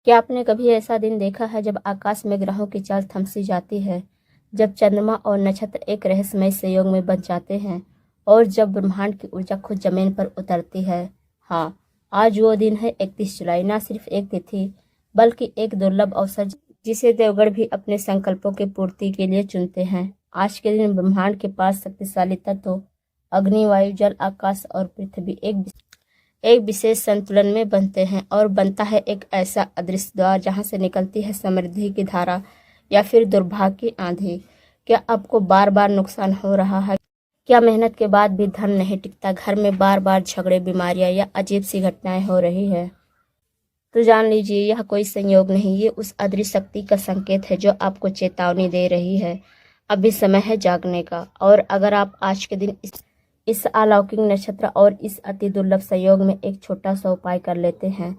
क्या आपने कभी ऐसा दिन देखा है जब आकाश में ग्रहों की चाल थम सी जाती है, जब चंद्रमा और नक्षत्र एक रहस्यमय संयोग में बन जाते हैं और जब ब्रह्मांड की ऊर्जा खुद जमीन पर उतरती है? हाँ, आज वो दिन है 31 जुलाई। ना सिर्फ एक तिथि बल्कि एक दुर्लभ अवसर जिसे देवगढ़ भी अपने संकल्पों की पूर्ति के लिए चुनते हैं। आज के दिन ब्रह्मांड के पास शक्तिशाली तत्व अग्नि, वायु, जल, आकाश और पृथ्वी एक विशेष संतुलन में बनते हैं और बनता है एक ऐसा अदृश्य द्वार जहां से निकलती है समृद्धि की धारा या फिर दुर्भाग्य की आंधी। क्या आपको बार बार नुकसान हो रहा है? क्या मेहनत के बाद भी धन नहीं टिकता? घर में बार बार झगड़े, बीमारियां या अजीब सी घटनाएं हो रही है? तो जान लीजिए, यह कोई संयोग नहीं, ये उस अदृश्य शक्ति का संकेत है जो आपको चेतावनी दे रही है। अभी समय है जागने का। और अगर आप आज के दिन इस अलौकिक नक्षत्र और इस अति दुर्लभ संयोग में एक छोटा सा उपाय कर लेते हैं,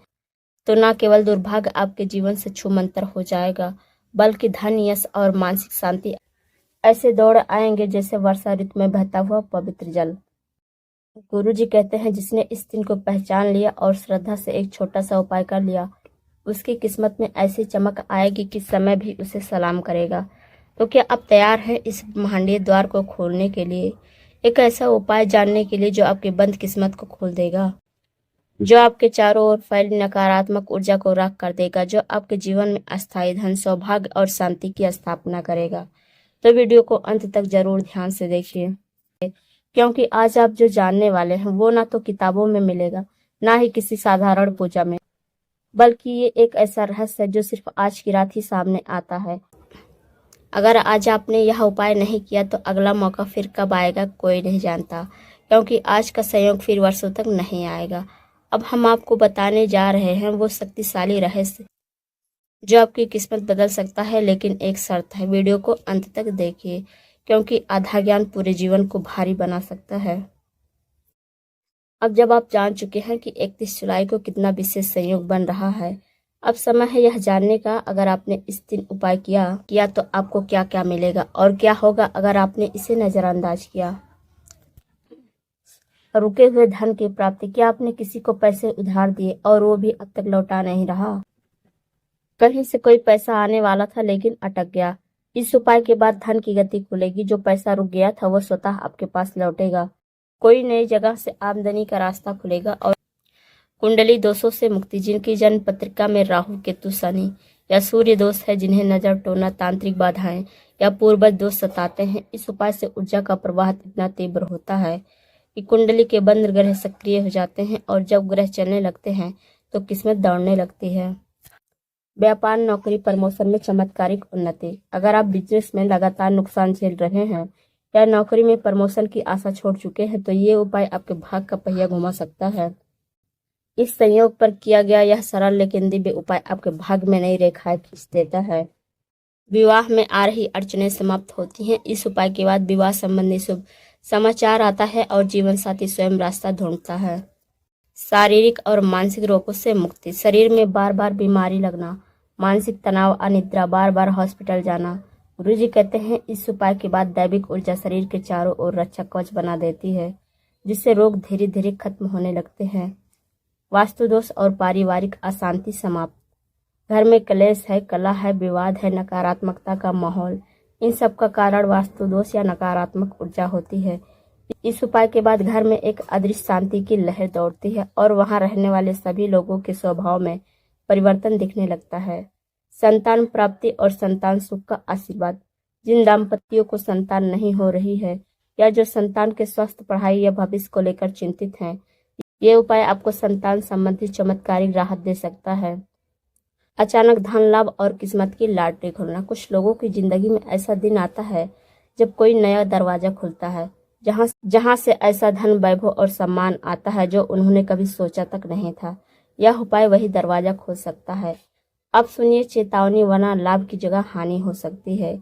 तो न केवल दुर्भाग्य आपके जीवन से छूमंतर हो जाएगा, बल्कि धन, यश और मानसिक शांति ऐसे दौड़ आएंगे जैसे वर्षा ऋतु में बहता हुआ पवित्र जल। गुरु जी कहते हैं, जिसने इस दिन को पहचान लिया और श्रद्धा से एक छोटा सा उपाय कर लिया, उसकी किस्मत में ऐसी चमक आएगी कि समय भी उसे सलाम करेगा। तो क्या आप तैयार हैं इस ब्रह्मांडीय द्वार को खोलने के लिए? एक ऐसा उपाय जानने के लिए जो आपकी बंद किस्मत को खोल देगा, जो आपके चारों ओर फैली नकारात्मक ऊर्जा को राख कर देगा, जो आपके जीवन में अस्थायी धन, सौभाग्य और शांति की स्थापना करेगा। तो वीडियो को अंत तक जरूर ध्यान से देखिए, क्योंकि आज आप जो जानने वाले हैं वो ना तो किताबों में मिलेगा, ना ही किसी साधारण पूजा में, बल्कि ये एक ऐसा रहस्य है जो सिर्फ आज की रात ही सामने आता है। अगर आज आपने यह उपाय नहीं किया तो अगला मौका फिर कब आएगा कोई नहीं जानता, क्योंकि आज का संयोग फिर वर्षों तक नहीं आएगा। अब हम आपको बताने जा रहे हैं वो शक्तिशाली रहस्य जो आपकी किस्मत बदल सकता है, लेकिन एक शर्त है। वीडियो को अंत तक देखिए, क्योंकि आधा ज्ञान पूरे जीवन को भारी बना सकता है। अब जब आप जान चुके हैं कि 31 जुलाई को कितना विशेष संयोग बन रहा है, अब समय है यह जानने का, अगर आपने इस दिन उपाय किया तो आपको क्या क्या मिलेगा और क्या होगा अगर आपने इसे नजरअंदाज किया। रुके हुए धन की प्राप्ति। क्या आपने किसी को पैसे उधार दिए और वो भी अब तक लौटा नहीं रहा? कहीं से कोई पैसा आने वाला था लेकिन अटक गया। इस उपाय के बाद धन की गति खुलेगी, जो पैसा रुक गया था वो स्वतः आपके पास लौटेगा। कोई नई जगह से आमदनी का रास्ता खुलेगा और कुंडली दोषों से मुक्ति। जिनकी जन्म पत्रिका में राहु, केतु, शनि या सूर्य दोष है, जिन्हें नजर, टोना, तांत्रिक बाधाएं या पूर्वज दोष सताते हैं, इस उपाय से ऊर्जा का प्रवाह इतना तीव्र होता है कि कुंडली के बंद ग्रह सक्रिय हो जाते हैं और जब ग्रह चलने लगते हैं तो किस्मत दौड़ने लगती है। व्यापार, नौकरी, प्रमोशन में चमत्कारिक उन्नति। अगर आप बिजनेस में लगातार नुकसान झेल रहे हैं या नौकरी में प्रमोशन की आशा छोड़ चुके हैं, तो ये उपाय आपके भाग का पहिया घुमा सकता है। इस संयोग पर किया गया यह सरल लेकिन दिव्य उपाय आपके भाग्य में नई रेखाएं खींच देता है। विवाह में आ रही अड़चनें समाप्त होती हैं। इस उपाय के बाद विवाह संबंधी शुभ समाचार आता है और जीवन साथी स्वयं रास्ता ढूंढता है। शारीरिक और मानसिक रोगों से मुक्ति। शरीर में बार बार बीमारी लगना, मानसिक तनाव, अनिद्रा, बार बार हॉस्पिटल जाना। गुरु जी कहते हैं, इस उपाय के बाद दैविक ऊर्जा शरीर के चारों ओर रक्षा कवच बना देती है, जिससे रोग धीरे धीरे खत्म होने लगते हैं। वास्तु दोष और पारिवारिक अशांति समाप्त। घर में क्लेश है, कलह है, विवाद है, नकारात्मकता का माहौल, इन सब का कारण वास्तु दोष या नकारात्मक ऊर्जा होती है। इस उपाय के बाद घर में एक अदृश्य शांति की लहर दौड़ती है और वहां रहने वाले सभी लोगों के स्वभाव में परिवर्तन दिखने लगता है। संतान प्राप्ति और संतान सुख का आशीर्वाद। जिन दाम्पत्यों को संतान नहीं हो रही है या जो संतान के स्वस्थ, पढ़ाई या भविष्य को लेकर चिंतित हैं, ये उपाय आपको संतान संबंधी चमत्कारिक राहत दे सकता है। अचानक धन लाभ और किस्मत की लॉटरी खुलना। कुछ लोगों की जिंदगी में ऐसा दिन आता है जब कोई नया दरवाजा खुलता है, जहां से ऐसा धन, वैभव और सम्मान आता है जो उन्होंने कभी सोचा तक नहीं था। यह उपाय वही दरवाजा खोल सकता है। अब सुनिए चेतावनी, वरना लाभ की जगह हानि हो सकती है।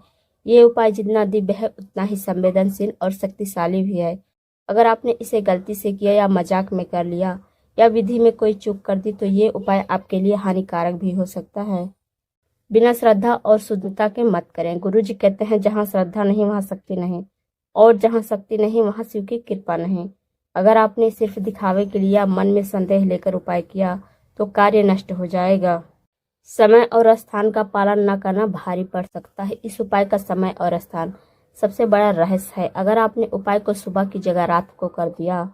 ये उपाय जितना दिव्य है उतना ही संवेदनशील और शक्तिशाली भी है। अगर आपने इसे गलती से किया या मजाक में कर लिया या विधि में कोई चूक कर दी, तो ये उपाय आपके लिए हानिकारक भी हो सकता है। बिना श्रद्धा और शुद्धता के मत करें। गुरु जी कहते हैं, जहाँ श्रद्धा नहीं वहाँ शक्ति नहीं, और जहाँ शक्ति नहीं वहाँ शिव की कृपा नहीं। अगर आपने सिर्फ दिखावे के लिए या मन में संदेह लेकर उपाय किया तो कार्य नष्ट हो जाएगा। समय और स्थान का पालन न करना भारी पड़ सकता है। इस उपाय का समय और स्थान सबसे बड़ा रहस्य है। अगर आपने उपाय को सुबह की जगह रात को कर दिया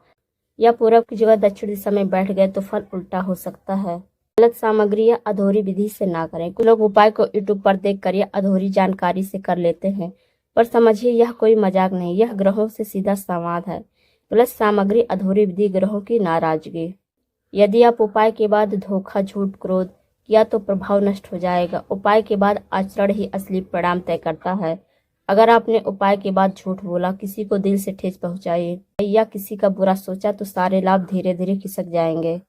या पूरब की जगह दक्षिण दिशा में बैठ गए तो फल उल्टा हो सकता है। गलत सामग्री या अधूरी विधि से ना करें। कुछ लोग उपाय को यूट्यूब पर देखकर या अधूरी जानकारी से कर लेते हैं, पर समझिए यह कोई मजाक नहीं, यह ग्रहों से सीधा संवाद है। गलत सामग्री, अधूरी विधि, ग्रहों की नाराजगी। यदि आप उपाय के बाद धोखा, झूठ, क्रोध किया तो प्रभाव नष्ट हो जाएगा। उपाय के बाद आचरण ही असली परिणाम तय करता है। अगर आपने उपाय के बाद झूठ बोला, किसी को दिल से ठेस पहुंचाई या किसी का बुरा सोचा तो सारे लाभ धीरे धीरे खिसक जाएंगे।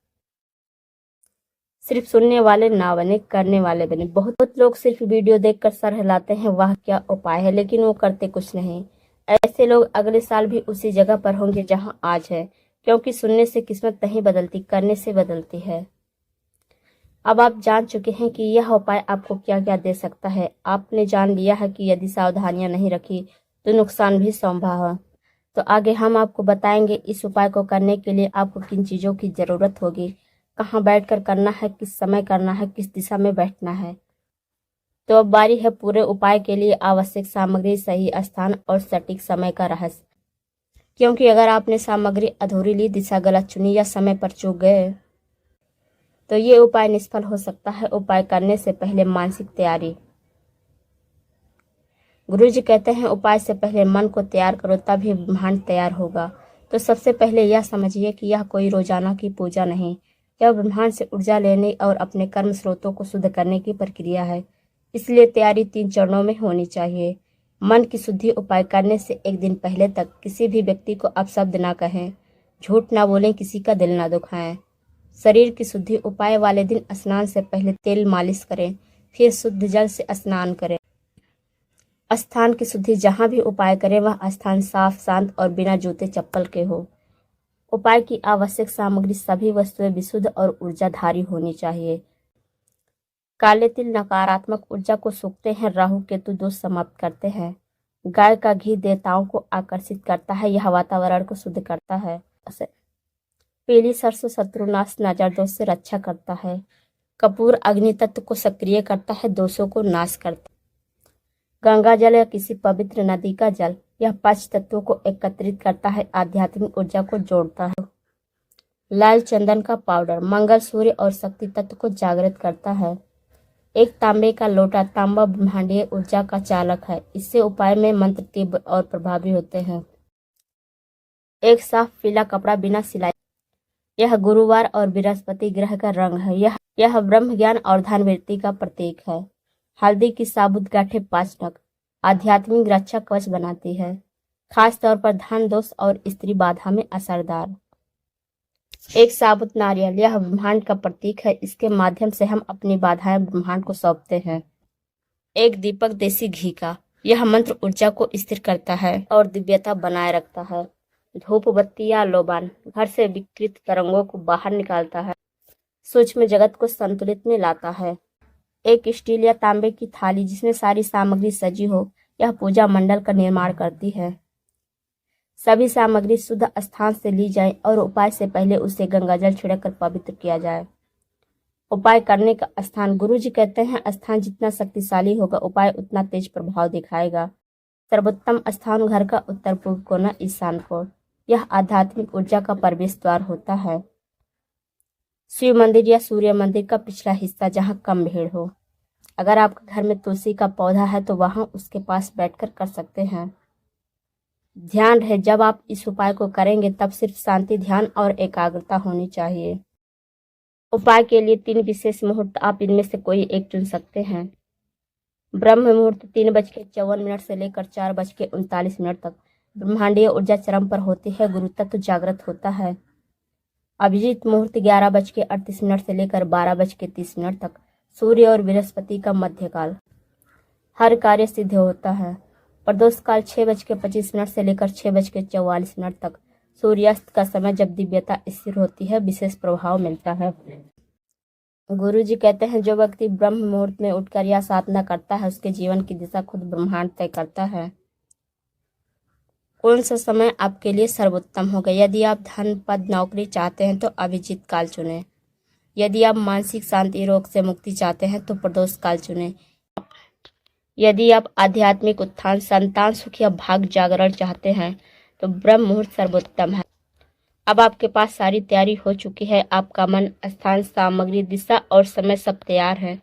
सिर्फ सुनने वाले ना बने, करने वाले बने। बहुत लोग सिर्फ वीडियो देखकर सर हिलाते हैं, वाह क्या उपाय है, लेकिन वो करते कुछ नहीं। ऐसे लोग अगले साल भी उसी जगह पर होंगे जहां आज है, क्योंकि सुनने से किस्मत नहीं बदलती, करने से बदलती है। अब आप जान चुके हैं कि यह उपाय आपको क्या क्या दे सकता है। आपने जान लिया है कि यदि सावधानियां नहीं रखी तो नुकसान भी संभव है। तो आगे हम आपको बताएंगे इस उपाय को करने के लिए आपको किन चीजों की जरूरत होगी, कहाँ बैठकर करना है, किस समय करना है, किस दिशा में बैठना है। तो अब बारी है पूरे उपाय के लिए आवश्यक सामग्री, सही स्थान और सटीक समय का रहस्य। क्योंकि अगर आपने सामग्री अधूरी ली, दिशा गलत चुनी या समय पर चूक गए तो ये उपाय निष्फल हो सकता है। उपाय करने से पहले मानसिक तैयारी। गुरुजी कहते हैं उपाय से पहले मन को तैयार करो, तभी ब्रह्मांड तैयार होगा। तो सबसे पहले यह समझिए कि यह कोई रोजाना की पूजा नहीं, यह ब्रह्मांड से ऊर्जा लेने और अपने कर्म स्रोतों को शुद्ध करने की प्रक्रिया है। इसलिए तैयारी 3 चरणों में होनी चाहिए। मन की शुद्धि। उपाय करने से एक दिन पहले तक किसी भी व्यक्ति को अपशब्द ना कहें, झूठ ना बोलें, किसी का दिल ना दुखाएं। शरीर की शुद्धि। उपाय वाले दिन स्नान से पहले तेल मालिश करें, फिर शुद्ध जल से स्नान करें। स्थान की शुद्धि। जहां भी उपाय करें वह स्थान साफ, शांत और बिना जूते चप्पल के हो। उपाय की आवश्यक सामग्री। सभी वस्तुएं विशुद्ध और ऊर्जाधारी होनी चाहिए। काले तिल नकारात्मक ऊर्जा को सूखते हैं, राहु केतु दोष समाप्त करते हैं। गाय का घी देवताओं को आकर्षित करता है, यह वातावरण को शुद्ध करता है। पीली सरसों शत्रुनाश, नजर दोष से रक्षा करता है। कपूर अग्नि तत्व को सक्रिय करता है, दोषों को नाश करता है। गंगा जल या किसी पवित्र नदी का जल, यह 5 तत्वों को एकत्रित करता है, आध्यात्मिक ऊर्जा को जोड़ता है। लाल चंदन का पाउडर मंगल, सूर्य और शक्ति तत्व को जागृत करता है। एक तांबे का लोटा। तांबा ब्रह्मांडीय ऊर्जा का चालक है, इससे उपाय में मंत्र तीव्र और प्रभावी होते हैं। एक साफ पीला कपड़ा बिना सिलाई। यह गुरुवार और बृहस्पति ग्रह का रंग है। यह ब्रह्म ज्ञान और धनवृत्ति का प्रतीक है। हल्दी की साबुत गांठें 5 नग आध्यात्मिक रक्षा कवच बनाती है, खास तौर पर धन दोष और स्त्री बाधा में असरदार। एक साबुत नारियल। यह ब्रह्मांड का प्रतीक है, इसके माध्यम से हम अपनी बाधाएं ब्रह्मांड को सौंपते हैं। एक दीपक देसी घी का। यह मंत्र ऊर्जा को स्थिर करता है और दिव्यता बनाए रखता है। धूप बत्ती या लोबान घर से विकृत तरंगों को बाहर निकालता है, सूक्ष्म जगत को संतुलित में लाता है। एक स्टील या तांबे की थाली जिसमें सारी सामग्री सजी हो, यह पूजा मंडल का निर्माण करती है। सभी सामग्री शुद्ध स्थान से ली जाए और उपाय से पहले उसे गंगाजल छिड़ककर पवित्र किया जाए। उपाय करने का स्थान। गुरुजी कहते हैं स्थान जितना शक्तिशाली होगा, उपाय उतना तेज प्रभाव दिखाएगा। सर्वोत्तम स्थान घर का उत्तर पूर्व कोना, ईशान कोण। यह आध्यात्मिक ऊर्जा का प्रवेश द्वार होता है। शिव मंदिर या सूर्य मंदिर का पिछला हिस्सा जहाँ कम भीड़ हो। अगर आपके घर में तुलसी का पौधा है तो वहां उसके पास बैठकर कर सकते हैं। ध्यान रहे, जब आप इस उपाय को करेंगे तब सिर्फ शांति, ध्यान और एकाग्रता होनी चाहिए। उपाय के लिए 3 विशेष मुहूर्त, आप इनमें से कोई एक चुन सकते हैं। ब्रह्म मुहूर्त 3:54 से लेकर 4:39 तक ब्रह्मांडीय ऊर्जा चरम पर होती है, गुरु तत्व जागृत होता है। अभिजीत मुहूर्त 11:38 से लेकर 12:30 तक सूर्य और बृहस्पति का मध्यकाल, हर कार्य सिद्ध होता है। प्रदोष काल 6:25 से लेकर 6:44 तक सूर्यास्त का समय, जब दिव्यता स्थिर होती है, विशेष प्रभाव मिलता है। गुरु जी कहते हैं जो व्यक्ति ब्रह्म मुहूर्त में उठकर यह साधना करता है उसके जीवन की दिशा खुद ब्रह्मांड तय करता है। कौन सा समय आपके लिए सर्वोत्तम होगा? यदि आप धन, पद, नौकरी चाहते हैं तो अभिजीत काल चुनें। यदि आप मानसिक शांति, रोग से मुक्ति चाहते हैं तो प्रदोष काल चुनें। यदि आप आध्यात्मिक उत्थान, संतान सुख या भाग जागरण चाहते हैं तो ब्रह्म मुहूर्त सर्वोत्तम है। अब आपके पास सारी तैयारी हो चुकी है। आपका मन, स्थान, सामग्री, दिशा और समय सब तैयार है।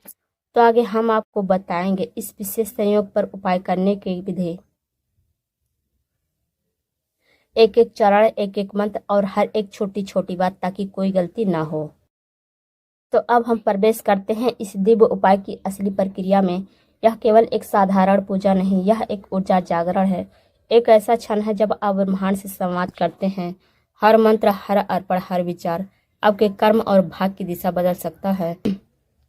तो आगे हम आपको बताएंगे इस विशेष संयोग पर उपाय करने की विधि। एक एक चरण, एक एक मंत्र और हर एक छोटी छोटी बात, ताकि कोई गलती ना हो। तो अब हम प्रवेश करते हैं इस दिव्य उपाय की असली प्रक्रिया में। यह केवल एक साधारण पूजा नहीं, यह एक ऊर्जा जागरण है। एक ऐसा क्षण है जब आप ब्रह्मांड से संवाद करते हैं। हर मंत्र, हर अर्पण, हर विचार आपके कर्म और भाग्य की दिशा बदल सकता है।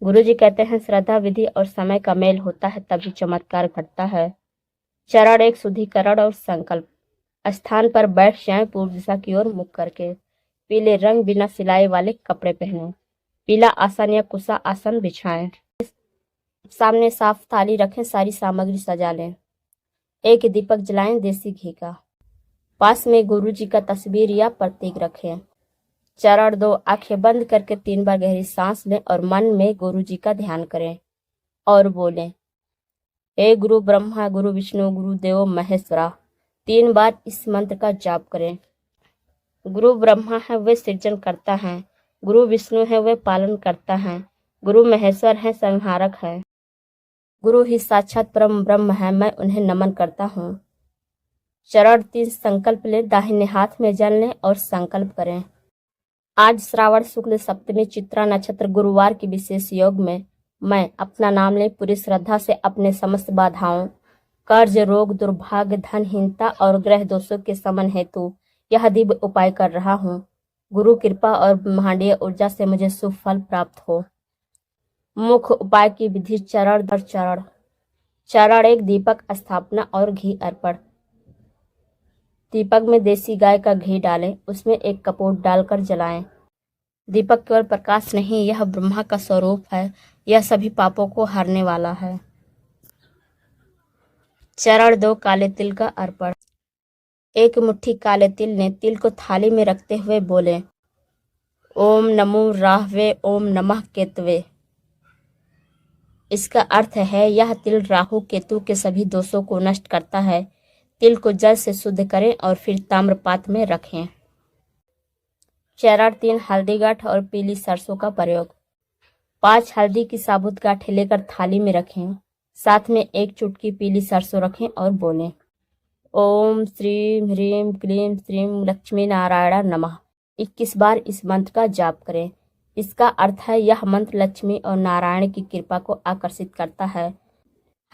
गुरु जी कहते हैं, श्रद्धा, विधि और समय का मेल होता है तभी चमत्कार घटता है। चरण एक, शुद्धिकरण और संकल्प। स्थान पर बैठ जाएं, पूर्व दिशा की ओर मुख करके। पीले रंग बिना सिलाई वाले कपड़े पहने। पीला आसन या कुशा आसन बिछाएं। सामने साफ थाली रखें, सारी सामग्री सजा लें। एक दीपक जलाएं देसी घी का। पास में गुरु जी का तस्वीर या प्रतीक रखें। चरण 2, आंखें बंद करके 3 बार गहरी सांस लें और मन में गुरु जी का ध्यान करें और बोलें, हे गुरु ब्रह्मा, गुरु विष्णु, गुरु देवो महेश्वरा। 3 बार इस मंत्र का जाप करें। गुरु ब्रह्मा है, वे सृजन करता है। गुरु विष्णु है, वे पालन करता है। गुरु महेश्वर है, संहारक है। गुरु ही साक्षात परम ब्रह्म है, मैं उन्हें नमन करता हूँ। चरण 3, संकल्प लें। दाहिने हाथ में जल लें और संकल्प करें, आज श्रावण शुक्ल सप्तमी चित्रा नक्षत्र गुरुवार की विशेष योग में मैं अपना नाम ले पूरी श्रद्धा से अपने समस्त बाधाओं, कर्ज, रोग, दुर्भाग्य, धनहीनता और ग्रह दोषों के शमन हेतु यह दिव्य उपाय कर रहा हूँ। गुरु कृपा और ब्रह्मांडीय ऊर्जा से मुझे शुभ फल प्राप्त हो। मुख्य उपाय की विधि। चरण दर चरण। चरण 1, दीपक स्थापना और घी अर्पण। दीपक में देसी गाय का घी डालें, उसमें एक कपूर डालकर जलाएं। दीपक केवल प्रकाश नहीं, यह ब्रह्मा का स्वरूप है। यह सभी पापों को हरने वाला है। चरण 2, काले तिल का अर्पण। एक मुट्ठी काले तिल ने तिल को थाली में रखते हुए बोले, ओम नमो राहवे, ओम नमः केतवे। इसका अर्थ है यह तिल राहु केतु के सभी दोषों को नष्ट करता है। तिल को जल से शुद्ध करें और फिर ताम्रपात्र में रखें। चरण 3, हल्दी गांठ और पीली सरसों का प्रयोग। 5 हल्दी की साबुत गांठें लेकर थाली में रखें। साथ में 1 चुटकी पीली सरसों रखें और बोलें, ओम श्रीम ह्रीम क्लीम श्रीम लक्ष्मी नारायण नमः। 21 बार इस मंत्र का जाप करें। इसका अर्थ है यह मंत्र लक्ष्मी और नारायण की कृपा को आकर्षित करता है।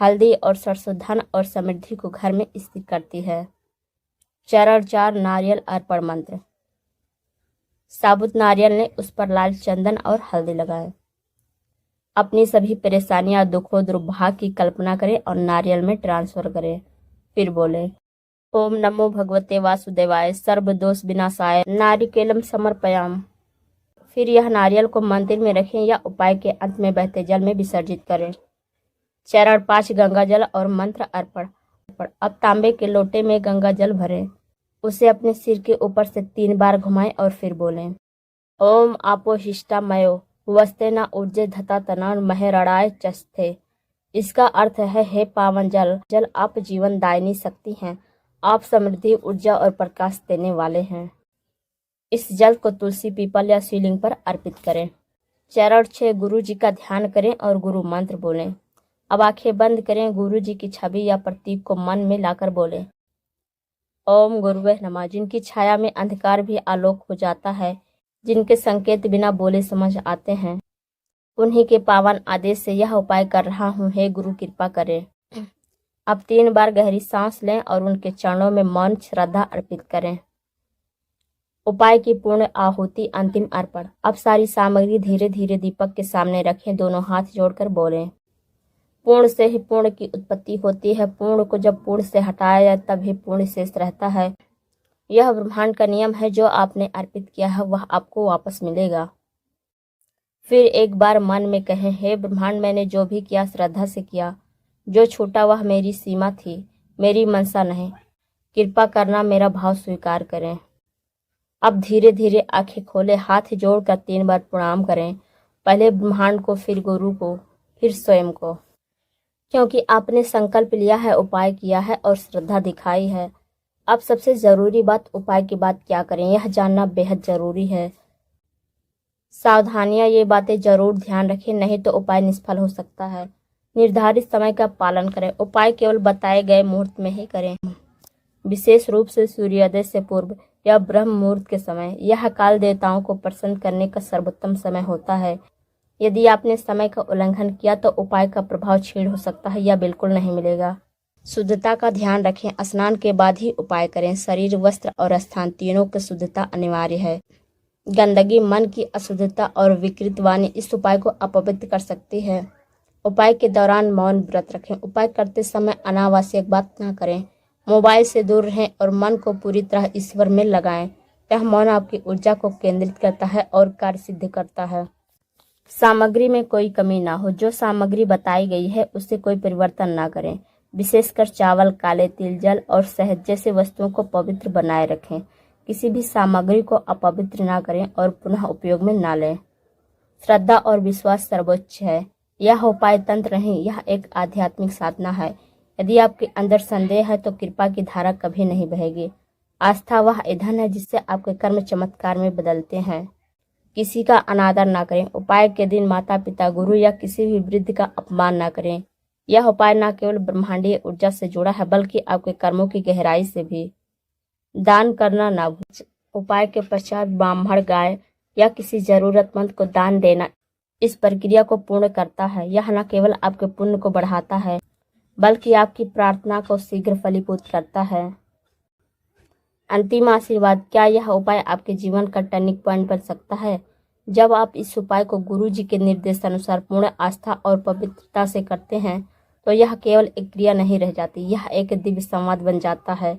हल्दी और सरसों धन और समृद्धि को घर में स्थित करती है। चरण 4, नारियल अर्पण मंत्र। साबुत नारियल ने उस पर लाल चंदन और हल्दी लगाए। अपनी सभी परेशानियां, दुखों, दुर्भाग्य की कल्पना करें और नारियल में ट्रांसफर करें। फिर बोले, ओम नमो भगवते वासुदेवाय, सर्व दोष विनाशाय, नारिकेलम समर्पयाम। फिर यह नारियल को मंदिर में रखें या उपाय के अंत में बहते जल में विसर्जित करें। चरण 5, गंगा जल और मंत्र अर्पण। अब तांबे के लोटे में गंगा जल भरें। उसे अपने सिर के ऊपर से 3 बार घुमाएं और फिर बोलें, ओम आपो हिष्टा मयो वस्ते न ऊर्जे धता तना महरणाय चस्थे। इसका अर्थ है, हे पावन जल, जल आप जीवन दायिनी शक्ति हैं। आप समृद्धि, ऊर्जा और प्रकाश देने वाले हैं। इस जल को तुलसी, पीपल या शिवलिंग पर अर्पित करें। चरण 6, गुरु जी का ध्यान करें और गुरु मंत्र बोलें। अब आंखें बंद करें। गुरु जी की छवि या प्रतीक को मन में लाकर बोलें, ओम गुरुवे नमः। जिनकी छाया में अंधकार भी आलोक हो जाता है, जिनके संकेत बिना बोले समझ आते हैं, उन्हीं के पावन आदेश से यह उपाय कर रहा हूँ। हे गुरु कृपा करें। अब 3 बार गहरी सांस लें और उनके चरणों में मौन श्रद्धा अर्पित करें। उपाय की पूर्ण आहुति, अंतिम अर्पण। अब सारी सामग्री धीरे धीरे दीपक के सामने रखें। दोनों हाथ जोड़कर बोलें, पूर्ण से ही पूर्ण की उत्पत्ति होती है। पूर्ण को जब पूर्ण से हटाया जाए तभी पूर्ण शेष रहता है। यह ब्रह्मांड का नियम है, जो आपने अर्पित किया है वह आपको वापस मिलेगा। फिर एक बार मन में कहें, हे ब्रह्मांड, मैंने जो भी किया श्रद्धा से किया। जो छूटा वह मेरी सीमा थी, मेरी मनसा नहीं। कृपा करना मेरा भाव स्वीकार करें। अब धीरे धीरे आंखें खोले, हाथ जोड़कर 3 बार प्रणाम करें पहले ब्रह्मांड को, फिर गुरु को, फिर स्वयं को। क्योंकि आपने संकल्प लिया है, उपाय किया है और श्रद्धा दिखाई है। अब सबसे जरूरी बात, उपाय के बाद क्या करें, यह जानना बेहद जरूरी है। सावधानियां, ये बातें जरूर ध्यान रखें, नहीं तो उपाय निष्फल हो सकता है। निर्धारित समय का पालन करें। उपाय केवल बताए गए मुहूर्त में ही करें, विशेष रूप से सूर्योदय से पूर्व या ब्रह्म मुहूर्त के समय। यह काल देवताओं को प्रसन्न करने का सर्वोत्तम समय होता है। यदि आपने समय का उल्लंघन किया तो उपाय का प्रभाव क्षीण हो सकता है या बिल्कुल नहीं मिलेगा। शुद्धता का ध्यान रखें। स्नान के बाद ही उपाय करें। शरीर, वस्त्र और स्थान तीनों की शुद्धता अनिवार्य है। गंदगी, मन की अशुद्धता और विकृत वाणी इस उपाय को अपवित्र कर सकती है। उपाय के दौरान मौन व्रत रखें। उपाय करते समय अनावश्यक बात न करें। मोबाइल से दूर रहें और मन को पूरी तरह ईश्वर में लगाएं। यह मौन आपकी ऊर्जा को केंद्रित करता है और कार्य सिद्ध करता है। सामग्री में कोई कमी ना हो। जो सामग्री बताई गई है उससे कोई परिवर्तन ना करें। विशेषकर चावल, काले तिल, जल और शहद जैसे वस्तुओं को पवित्र बनाए रखें। किसी भी सामग्री को अपवित्र ना करें और पुनः उपयोग में ना लें। श्रद्धा और विश्वास सर्वोच्च है। यह उपाय तंत्र नहीं, यह एक आध्यात्मिक साधना है। यदि आपके अंदर संदेह है तो कृपा की धारा कभी नहीं बहेगी। आस्था वह ईंधन है जिससे आपके कर्म चमत्कार में बदलते हैं। किसी का अनादर ना करें। उपाय के दिन माता पिता, गुरु या किसी भी वृद्ध का अपमान ना करें। यह उपाय न केवल ब्रह्मांडीय ऊर्जा से जुड़ा है बल्कि आपके कर्मों की गहराई से भी। दान करना ना भूलें। उपाय के पश्चात ब्राह्मण, गाय या किसी जरूरतमंद को दान देना इस प्रक्रिया को पूर्ण करता है। यह न केवल आपके पुण्य को बढ़ाता है बल्कि आपकी प्रार्थना को शीघ्र फलीभूत करता है। अंतिम आशीर्वाद, क्या यह उपाय आपके जीवन का टर्निंग पॉइंट बन सकता है? जब आप इस उपाय को गुरु जी के निर्देशानुसार पूर्ण आस्था और पवित्रता से करते हैं तो यह केवल एक क्रिया नहीं रह जाती, यह एक दिव्य संवाद बन जाता है।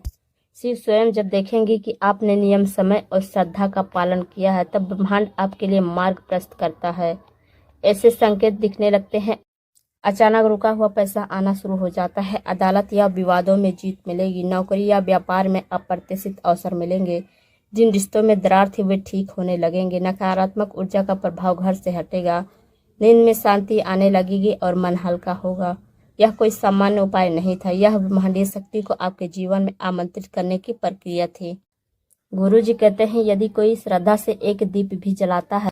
शिव स्वयं जब देखेंगे कि आपने नियम, समय और श्रद्धा का पालन किया है तब ब्रह्मांड आपके लिए मार्ग प्रशस्त करता है। ऐसे संकेत दिखने लगते हैं। अचानक रुका हुआ पैसा आना शुरू हो जाता है। अदालत या विवादों में जीत मिलेगी। नौकरी या व्यापार में अप्रत्याशित अवसर मिलेंगे। जिन रिश्तों में दरार थी वे ठीक होने लगेंगे। नकारात्मक ऊर्जा का प्रभाव घर से हटेगा। नींद में शांति आने लगेगी और मन हल्का होगा। यह कोई सामान्य उपाय नहीं था, यह ब्रह्मांडीय शक्ति को आपके जीवन में आमंत्रित करने की प्रक्रिया थी। गुरु जी कहते हैं, यदि कोई श्रद्धा से एक दीप भी जलाता है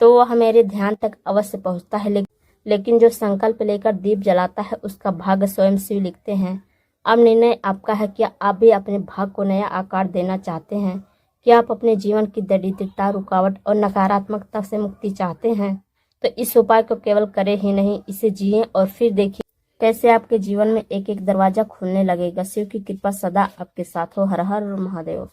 तो वह मेरे ध्यान तक अवश्य पहुंचता है, लेकिन जो संकल्प लेकर दीप जलाता है उसका भाग्य स्वयं शिव लिखते हैं। अब निर्णय आपका है। क्या आप भी अपने भाग्य को नया आकार देना चाहते हैं? क्या आप अपने जीवन की दरिद्रता, रुकावट और नकारात्मकता से मुक्ति चाहते हैं? तो इस उपाय को केवल करें ही नहीं, इसे जिएं और फिर देखिए कैसे आपके जीवन में एक एक दरवाजा खुलने लगेगा। शिव की कृपा सदा आपके साथ हो। हर हर महादेव।